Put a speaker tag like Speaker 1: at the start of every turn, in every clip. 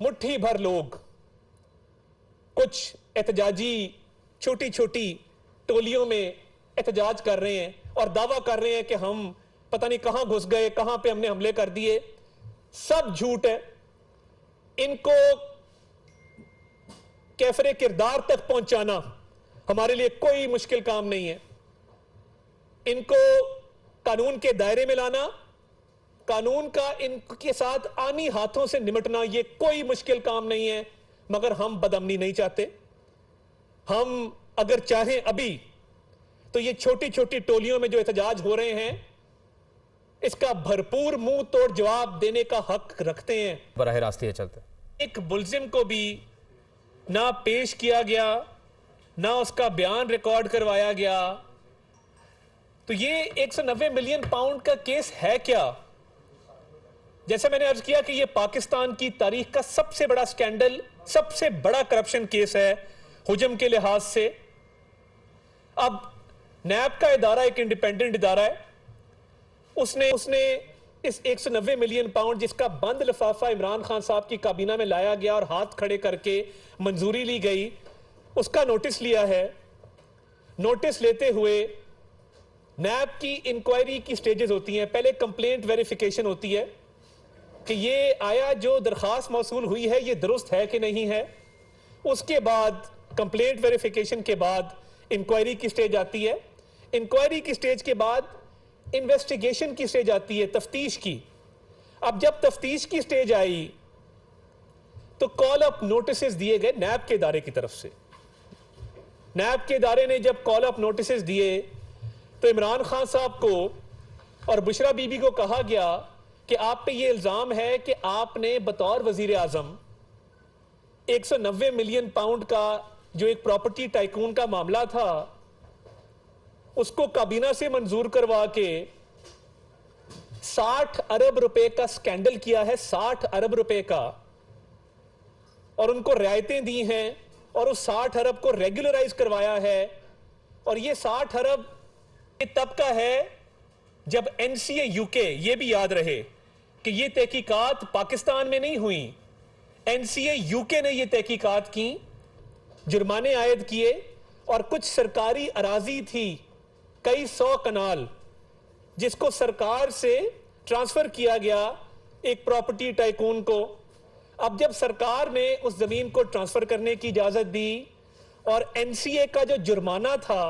Speaker 1: मुट्ठी भर लोग कुछ एहतजाजी छोटी छोटी टोलियों में एहतजाज कर रहे हैं और दावा कर रहे हैं कि हम पता नहीं कहां घुस गए, कहां पे हमने हमले कर दिए। सब झूठ है। इनको कैफरे किरदार तक पहुंचाना हमारे लिए कोई मुश्किल काम नहीं है। इनको कानून के दायरे में लाना, कानून का इनके साथ आनी हाथों से निपटना, यह कोई मुश्किल काम नहीं है। मगर हम बदअमनी नहीं चाहते। हम अगर चाहें अभी तो ये छोटी छोटी टोलियों में जो एहतजाज हो रहे हैं इसका भरपूर मुंह तोड़ जवाब देने का हक रखते हैं।
Speaker 2: बराह रास्त ये चलते,
Speaker 1: एक मुल्जिम को भी ना पेश किया गया, ना उसका बयान रिकॉर्ड करवाया गया। तो ये 190 मिलियन पाउंड का केस है क्या? जैसे मैंने अर्ज किया कि ये पाकिस्तान की तारीख का सबसे बड़ा स्कैंडल, सबसे बड़ा करप्शन केस है हुजम के लिहाज से। अब नैब का इदारा एक इंडिपेंडेंट इदारा है, उसने इस 190 मिलियन पाउंड जिसका बंद लिफाफा इमरान खान साहब की काबीना में लाया गया और हाथ खड़े करके मंजूरी ली गई, उसका नोटिस लिया है। नोटिस लेते हुए नैब की इंक्वायरी की स्टेजेस होती हैं। पहले कंप्लेंट वेरिफिकेशन होती है कि ये आया जो दरखास्त मौसूल हुई है ये दुरुस्त है कि नहीं है। उसके बाद कंप्लेंट वेरिफिकेशन के बाद इंक्वायरी की स्टेज आती है। इंक्वायरी की स्टेज के बाद इन्वेस्टिगेशन की स्टेज आती है, तफ्तीश की। अब जब तफ्तीश की स्टेज आई तो कॉल अप नोटिस दिए गए नैब के इदारे की तरफ से। नैब के इदारे ने जब कॉल अप नोटिस दिए तो इमरान खान साहब को और बुशरा बीबी को कहा गया कि आप पे ये इल्जाम है कि आपने बतौर वजीर आजम 190 मिलियन पाउंड का जो एक प्रॉपर्टी टाइकून का मामला था उसको काबीना से मंजूर करवा के 60 अरब रुपए का स्कैंडल किया है, 60 अरब रुपए का, और उनको रियायतें दी हैं और उस 60 अरब को रेगुलराइज करवाया है। और ये 60 अरब तब का है जब एनसीए यूके, ये भी याद रहे कि ये तहकीकात पाकिस्तान में नहीं हुई, एनसीए यूके ने ये तहकीकात की, जुर्माने आयद किए और कुछ सरकारी अराजी थी, कई 100 कनाल, जिसको सरकार से ट्रांसफर किया गया एक प्रॉपर्टी टाइकून को। अब जब सरकार ने उस जमीन को ट्रांसफर करने की इजाजत दी और एनसीए का जो जुर्माना था,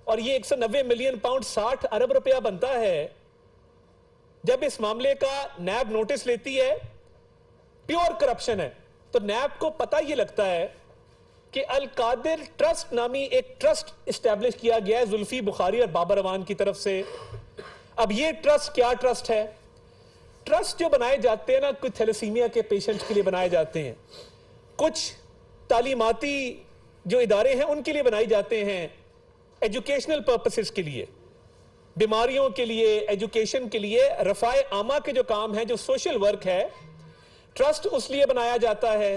Speaker 1: और ये 190 मिलियन पाउंड 60 अरब रुपया बनता है, जब इस मामले का नैब नोटिस लेती है, प्योर करप्शन है, तो नैब को पता यह लगता है कि अल कादिर ट्रस्ट नामी एक ट्रस्ट इस्टेब्लिश किया गया है जुल्फी बुखारी और बाबर अवान की तरफ से। अब ये ट्रस्ट क्या ट्रस्ट है? ट्रस्ट जो बनाए जाते हैं ना, कुछ थैलेसीमिया के पेशेंट्स के लिए बनाए जाते हैं, कुछ तालीमाती जो इदारे हैं उनके लिए बनाए जाते हैं, एजुकेशनल पर्पसेस के लिए, बीमारियों के लिए, एजुकेशन के लिए, रफाए आमा के जो काम है, जो सोशल वर्क है, ट्रस्ट उस लिए बनाया जाता है।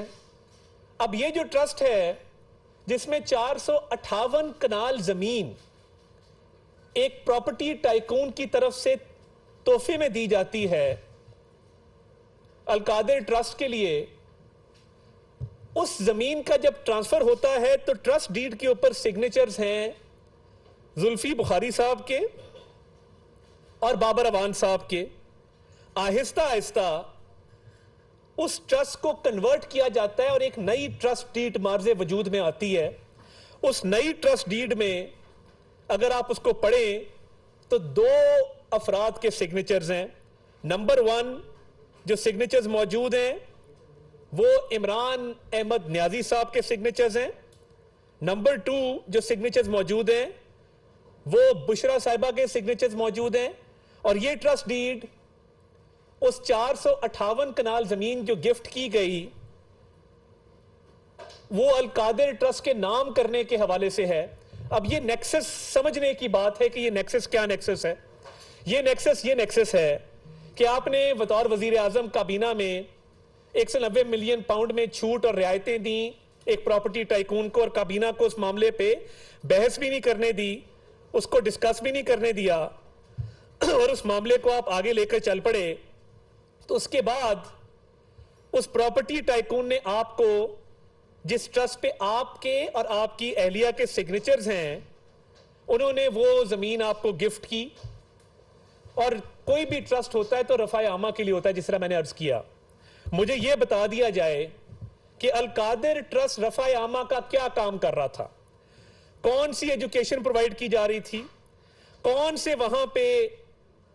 Speaker 1: अब ये जो ट्रस्ट है जिसमें 458 कनाल जमीन एक प्रॉपर्टी टाइकून की तरफ से तोहफे में दी जाती है अल कादिर ट्रस्ट के लिए, उस जमीन का जब ट्रांसफर होता है तो ट्रस्ट डीड के ऊपर सिग्नेचर्स हैं जुल्फी बुखारी साहब के और बाबर अवान साहब के। आहिस्ता आहिस्ता उस ट्रस्ट को कन्वर्ट किया जाता है और एक नई ट्रस्ट डीड मार्जे वजूद में आती है। उस नई ट्रस्ट डीड में अगर आप उसको पढ़ें तो 2 अफराद के सिग्नेचर्स हैं। नंबर 1 जो सिग्नेचर्स मौजूद हैं वो इमरान अहमद न्याजी साहब के सिग्नेचर्स हैं। नंबर 2 जो सिग्नेचर्स मौजूद हैं वो बुशरा साहिबा के सिग्नेचर्स मौजूद हैं। और ये ट्रस्ट डीड उस 458 कनाल जमीन जो गिफ्ट की गई वो अल कादिर ट्रस्ट के नाम करने के हवाले से है। अब ये नेक्सस समझने की बात है कि ये नेक्सस क्या नेक्सस है। ये नेक्सस है कि आपने बतौर वजीर आजम काबीना में 190 मिलियन पाउंड में छूट और रियायतें दी एक प्रॉपर्टी टाइकून को, और काबीना को उस मामले पे बहस भी नहीं करने दी, उसको डिस्कस भी नहीं करने दिया, और उस मामले को आप आगे लेकर चल पड़े। तो उसके बाद उस प्रॉपर्टी टाइकून ने आपको, जिस ट्रस्ट पे आपके और आपकी अहलिया के सिग्नेचर्स हैं, उन्होंने वो जमीन आपको गिफ्ट की। और कोई भी ट्रस्ट होता है तो रफाए आमा के लिए होता है, जिस तरह मैंने अर्ज किया। मुझे यह बता दिया जाए कि अल कादिर ट्रस्ट रफाए आमा का क्या काम कर रहा था, कौन सी एजुकेशन प्रोवाइड की जा रही थी, कौन से वहां पे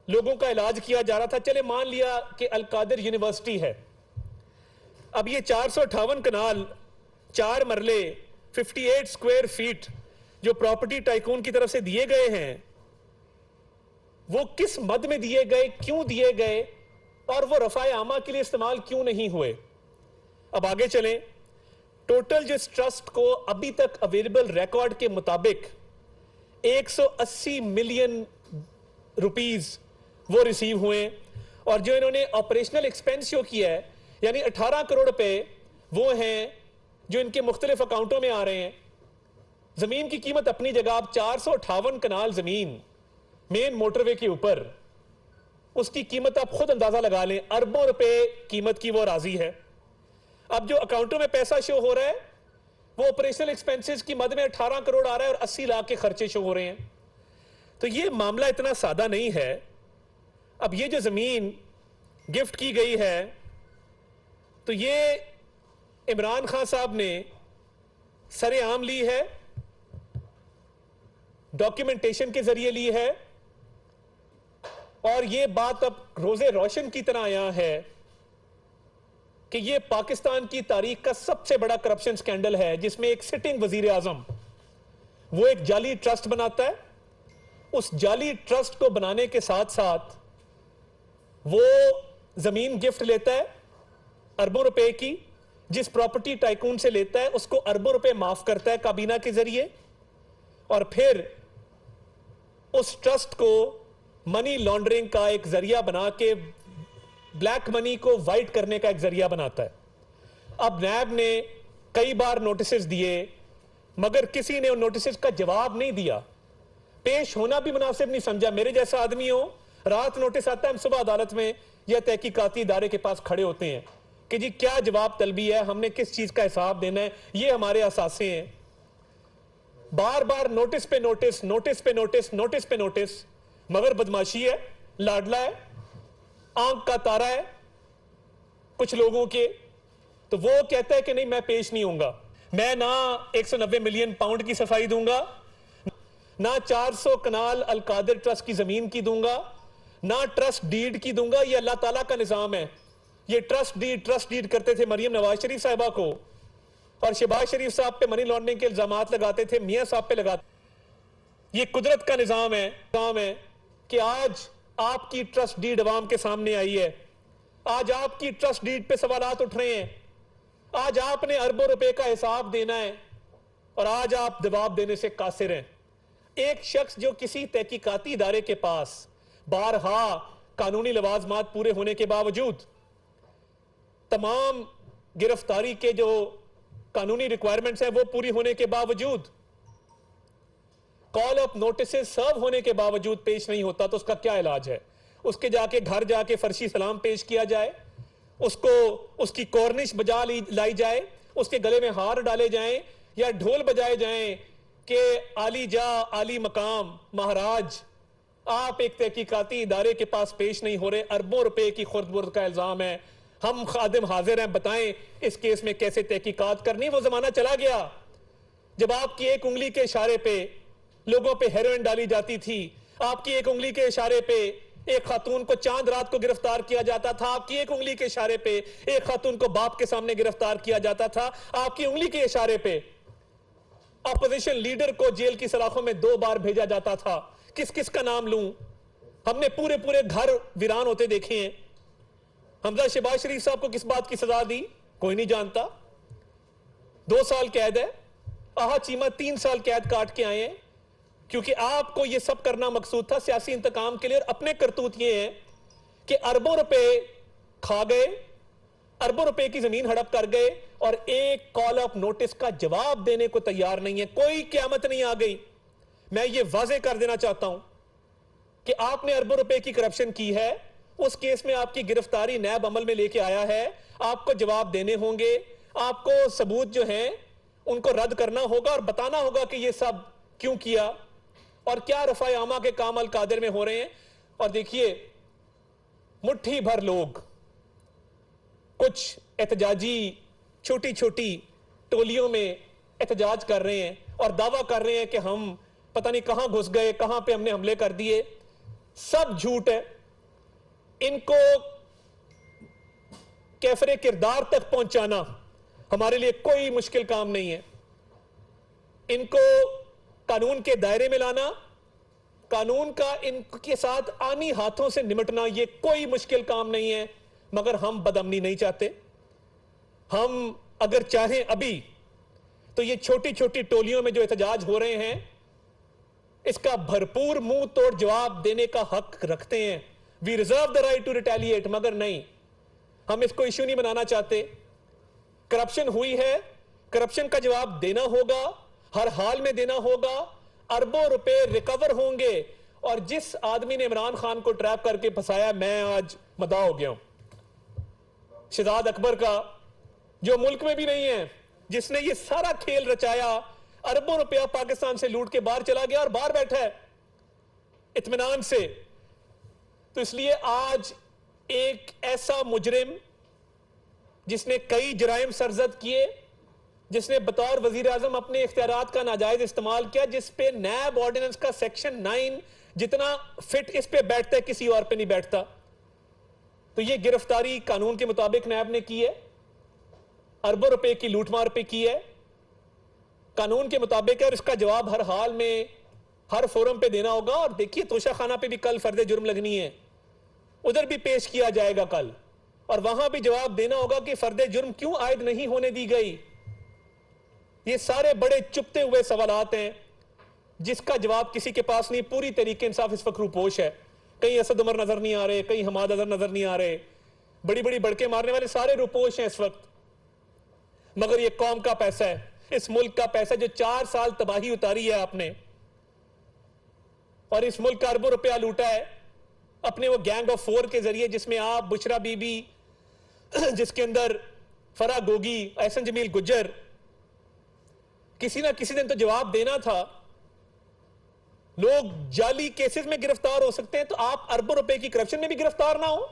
Speaker 1: लोगों का इलाज किया जा रहा था। चले मान लिया कि अल कादिर यूनिवर्सिटी है। अब ये 458 कनाल, 4 मरले, 58 स्क्वायर फीट जो प्रॉपर्टी टाइकून की तरफ से दिए गए हैं, वो किस मद में दिए गए, क्यों दिए गए, और वो रफाए आमा के लिए इस्तेमाल क्यों नहीं हुए। अब आगे चलें। टोटल जो ट्रस्ट को अभी तक अवेलेबल रिकॉर्ड के मुताबिक 180 मिलियन रुपीस वो रिसीव हुए, और जो इन्होंने ऑपरेशनल एक्सपेंस शो किया है, यानी 18 करोड़ रुपए वो हैं जो इनके मुख्तलिफ अकाउंटों में आ रहे हैं। जमीन की कीमत अपनी जगह, आप 458 कनाल जमीन मेन मोटरवे के ऊपर, उसकी कीमत आप खुद अंदाजा लगा लें, अरबों रुपए कीमत की वो राजी है। अब जो अकाउंटों में पैसा शो हो रहा है वो ऑपरेशनल एक्सपेंसेस की मद में 18 करोड़ आ रहा है और 80 लाख के खर्चे शो हो रहे हैं। तो ये मामला इतना सादा नहीं है। अब ये जो जमीन गिफ्ट की गई है, तो ये इमरान खान साहब ने सरेआम ली है, डॉक्यूमेंटेशन के जरिए ली है, और ये बात अब रोजे रोशन की तरह आया है कि ये पाकिस्तान की तारीख का सबसे बड़ा करप्शन स्कैंडल है, जिसमें एक सिटिंग वजीर आजम वो एक जाली ट्रस्ट बनाता है। उस जाली ट्रस्ट को बनाने के साथ साथ वो जमीन गिफ्ट लेता है अरबों रुपए की, जिस प्रॉपर्टी टाइकून से लेता है उसको अरबों रुपए माफ करता है काबीना के जरिए, और फिर उस ट्रस्ट को मनी लॉन्ड्रिंग का एक जरिया बना के ब्लैक मनी को वाइट करने का एक जरिया बनाता है। अब नैब ने कई बार नोटिस दिए, मगर किसी ने उन नोटिस का जवाब नहीं दिया, पेश होना भी मुनासिब नहीं समझा। मेरे जैसा आदमी हो, रात नोटिस आता है, हम सुबह अदालत में या तहकीकाती इदारे के पास खड़े होते हैं कि जी क्या जवाब तलबी है, हमने किस चीज का हिसाब देना है, ये हमारे असासे हैं। बार बार नोटिस पे नोटिस, नोटिस पे नोटिस, नोटिस पे नोटिस, मगर बदमाशी है, लाडला है, आंख का तारा है कुछ लोगों के। तो वो कहता है कि नहीं, मैं पेश नहीं होऊंगा, मैं ना 190 मिलियन पाउंड की सफाई दूंगा, ना 400 कनाल अल कादिर ट्रस्ट की जमीन की दूंगा, ना ट्रस्ट डीड की दूंगा। ये अल्लाह ताला का निजाम है। ये ट्रस्ट डीड करते थे मरियम नवाज शरीफ साहिबा को, और शहबाज शरीफ साहब पे मनी लॉन्ड्रिंग के इल्जामात लगाते थे, मियां साहब पे लगाते। ये कुदरत का निजाम है कि आज आपकी ट्रस्ट डीड अवाम के सामने आई है, आज आपकी ट्रस्ट डीड पे सवालात उठ रहे हैं, आज आपने अरबों रुपए का हिसाब देना है, और आज आप जवाब देने से कासिर हैं। एक शख्स जो किसी तहकीकाती इदारे के पास बारहा कानूनी लवाजमात पूरे होने के बावजूद, तमाम गिरफ्तारी के जो कानूनी रिक्वायरमेंट्स हैं वो पूरी होने के बावजूद, कॉल ऑफ नोटिस सर्व होने के बावजूद पेश नहीं होता, तो उसका क्या इलाज है? उसके जाके घर जाके फर्शी सलाम पेश किया जाए, उसको उसकी कॉर्निश बजा लाई जाए, उसके गले में हार डाले जाएं, या ढोल बजाए जाएं कि आली जा आली मकाम महाराज, आप एक तहकीकाती इदारे के पास पेश नहीं हो रहे, अरबों रुपए की खुर्द-बुर्द का इल्जाम है, हम खादिम हाजिर हैं, बताएं इस केस में कैसे तहकीकात करनी। वो जमाना चला गया जब आपकी एक उंगली के इशारे पे लोगों पे हेरोइन डाली जाती थी, आपकी एक उंगली के इशारे पे एक खातून को चांद रात को गिरफ्तार किया जाता था, आपकी एक उंगली के इशारे पे एक खातून को बाप के सामने गिरफ्तार किया जाता था, आपकी उंगली के इशारे पे अपोजिशन लीडर को जेल की सलाखों में 2 बार भेजा जाता था। किस किस का नाम लूं? हमने पूरे पूरे घर वीरान होते देखे हैं। हमजा शहबाज शरीफ साहब को किस बात की सजा दी, कोई नहीं जानता। 2 साल कैद है। आहा चीमा 3 साल कैद काट के आए हैं, क्योंकि आपको यह सब करना मकसूद था सियासी इंतकाम के लिए। और अपने करतूत ये हैं कि अरबों रुपए खा गए, अरबों रुपए की जमीन हड़प कर गए, और एक कॉल ऑफ नोटिस का जवाब देने को तैयार नहीं है। कोई क़यामत नहीं आ गई। मैं ये वाजे कर देना चाहता हूं कि आपने अरबों रुपए की करप्शन की है, उस केस में आपकी गिरफ्तारी नैब अमल में लेके आया है, आपको जवाब देने होंगे, आपको सबूत जो हैं उनको रद्द करना होगा और बताना होगा कि ये सब क्यों किया और क्या रफ़ाए आमा के काम अल कादिर में हो रहे हैं। और देखिए, मुट्ठी भर लोग कुछ एहतजाजी छोटी छोटी टोलियों में एहतजाज कर रहे हैं और दावा कर रहे हैं कि हम पता नहीं कहां घुस गए, कहां पे हमने हमले कर दिए। सब झूठ है। इनको कैफरे किरदार तक पहुंचाना हमारे लिए कोई मुश्किल काम नहीं है। इनको कानून के दायरे में लाना, कानून का इनके साथ आनी हाथों से निपटना, ये कोई मुश्किल काम नहीं है। मगर हम बदअमनी नहीं चाहते। हम अगर चाहें अभी तो ये छोटी छोटी टोलियों में जो एहतजाज हो रहे हैं इसका भरपूर मुंह तोड़ जवाब देने का हक रखते हैं। We reserve the right to retaliate. मगर नहीं, हम इसको इश्यू नहीं बनाना चाहते। करप्शन हुई है, करप्शन का जवाब देना होगा, हर हाल में देना होगा। अरबों रुपए रिकवर होंगे। और जिस आदमी ने इमरान खान को ट्रैप करके फंसाया, मैं आज मदा हो गया हूं, शहजाद अकबर का, जो मुल्क में भी नहीं है, जिसने ये सारा खेल रचाया, अरबों रुपया पाकिस्तान से लूट के बाहर चला गया और बाहर बैठा है इत्मीनान से। तो इसलिए आज एक ऐसा मुजरिम जिसने कई जराइम सरजद किए, जिसने बतौर वजीर आजम अपने इख्तियारात का नाजायज इस्तेमाल किया, जिस पे नैब ऑर्डिनेंस का सेक्शन 9 जितना फिट इस पे बैठता है किसी और पे नहीं बैठता। तो ये गिरफ्तारी कानून के मुताबिक नैब ने की है, अरबों रुपए की लूटमार पे की है, कानून के मुताबिक है और इसका जवाब हर हाल में हर फोरम पे देना होगा। और देखिए, तोशा खाना पे भी कल फर्द जुर्म लगनी है, उधर भी पेश किया जाएगा कल, और वहां भी जवाब देना होगा कि फर्द जुर्म क्यों आयद नहीं होने दी गई। ये सारे बड़े चुपते हुए सवालात हैं जिसका जवाब किसी के पास नहीं। पूरी तरीके इंसाफ इस वक्त रूपोश है। कहीं असद उमर नजर नहीं आ रहे, कहीं हमाद अजहर नजर नहीं आ रहे, बड़ी बड़ी बड़के मारने वाले सारे रूपोश हैं इस वक्त। मगर ये कौम का पैसा है, इस मुल्क का पैसा, जो 4 साल तबाही उतारी है आपने, और इस मुल्क का अरबों रुपया लूटा है अपने वो गैंग ऑफ 4 के जरिए, जिसमें आप, बुशरा बीबी, जिसके अंदर फरा गोगी, एहसन जमील गुज्जर। किसी ना किसी दिन तो जवाब देना था। लोग जाली केसेस में गिरफ्तार हो सकते हैं, तो आप अरबों रुपए की करप्शन में भी गिरफ्तार ना हो।